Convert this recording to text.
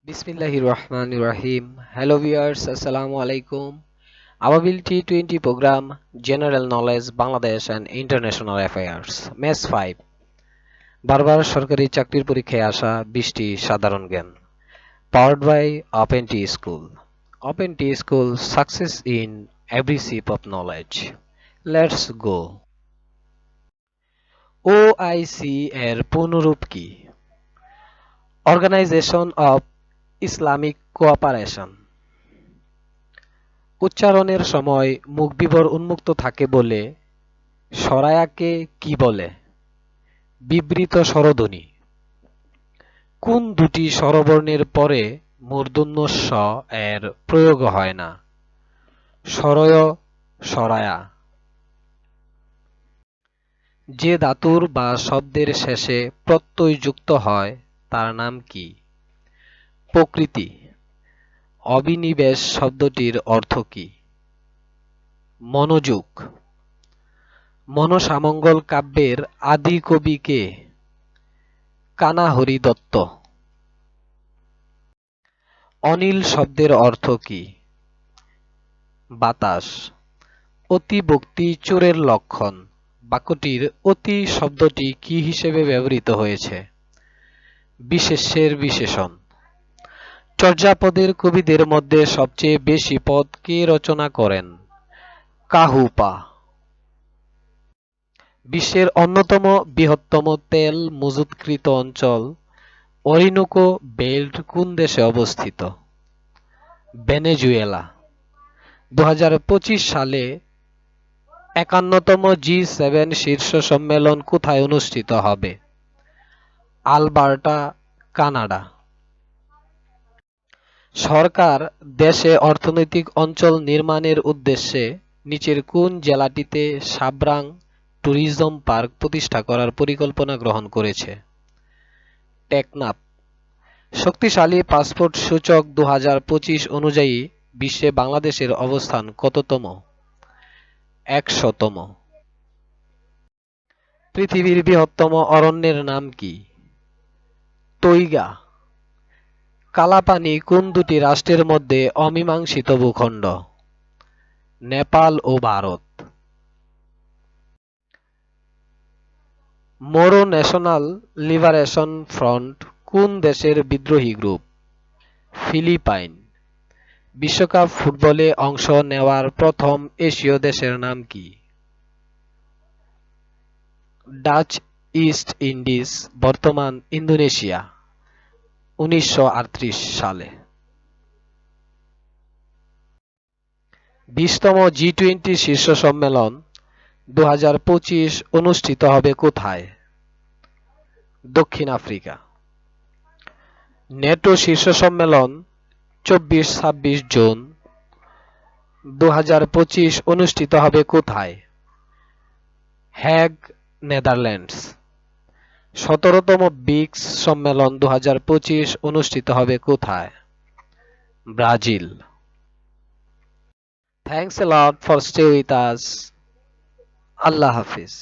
Bismillahir Rahmanir Rahim. Hello viewers, Assalamu alaikum. Our T20 program General Knowledge Bangladesh and International Affairs Match 5 বারবার সরকারি চাকরির পরীক্ষায় আসা 20টি সাধারণ জ্ঞান Powered by Open T School. Open T School Success in Every Sip of Knowledge. Let's go. OIC এর পূর্ণরূপ কি? Organization of Islamic Cooperation. উচ্চারণের সময় মুখবিবর উন্মুক্ত থাকে বলে সরায়াকে কি বলে? বিবৃত স্বরধ্বনি। কোন দুটি স্বরবর্ণের পরে মূর্ধন্য ষ এর প্রয়োগ হয় না? সরয়, সরায়া। যে ধাতুর বা শব্দের শেষে প্রত্যয় যুক্ত হয় তার নাম কি? প্রকৃতি। অবিনিবেশ শব্দটির অর্থ কি? মনোযোগ। মনসামঙ্গল কাব্যের আদি কবি কে? কানাহরি দত্ত। অনিল শব্দের অর্থ কি? বাতাস। অতিভক্তি চোরের লক্ষণ। বাক্যটির অতি শব্দটি কি হিসেবে ব্যবহৃত হয়েছে? বিশেষ্যের বিশেষণ। চর্যাপদের কবিদের মধ্যে সবচেয়ে বেশি পদ কে রচনা করেন? কাহুপা। বিশ্বের অন্যতম বৃহত্তম তেল মজুতকৃত অঞ্চল অরিনোকো বেল্ট কোন দেশে অবস্থিত? ভেনেজুয়েলা। 2025 সালে 51তম জি7 শীর্ষ সম্মেলন কোথায় অনুষ্ঠিত হবে? Alberta, Canada. সরকার দেশে অর্থনৈতিক অঞ্চল নির্মাণের উদ্দেশ্যে নিচের কোন জেলাটিতে সাব্রাং ট্যুরিজম পার্ক প্রতিষ্ঠা করার পরিকল্পনা গ্রহণ করেছে? টেকনাফ। শক্তিশালী পাসপোর্ট সূচক 2025 অনুযায়ী বিশ্বে বাংলাদেশের অবস্থান কততম? 100তম। পৃথিবীর বৃহত্তম অরণ্যের নাম কি? তৈগা। কালাপানি কোন দুটি রাষ্ট্রের মধ্যে অমীমাংসিত ভূখণ্ড? নেপাল ও ভারত। মোরো ন্যাশনাল লিবারেশন ফ্রন্ট কোন দেশের বিদ্রোহী গ্রুপ? ফিলিপাইন। বিশ্বকাপ ফুটবলে অংশ নেওয়ার প্রথম এশীয় দেশের নাম কি? ডাচ ইস্ট ইন্ডিজ, বর্তমান ইন্দোনেশিয়া, 1938 সালে। 20তম জি20 শীর্ষ সম্মেলন 2025 অনুষ্ঠিত হবে কোথায়? দক্ষিণ আফ্রিকা। নেটো শীর্ষ সম্মেলন 24-26 জুন 2025 অনুষ্ঠিত হবে কোথায়? Hag, Netherlands. 17তম ব্রিক্স সম্মেলন 2025 অনুষ্ঠিত হবে কোথায়? Brazil. Thanks a lot for stay with us. Allah Hafiz.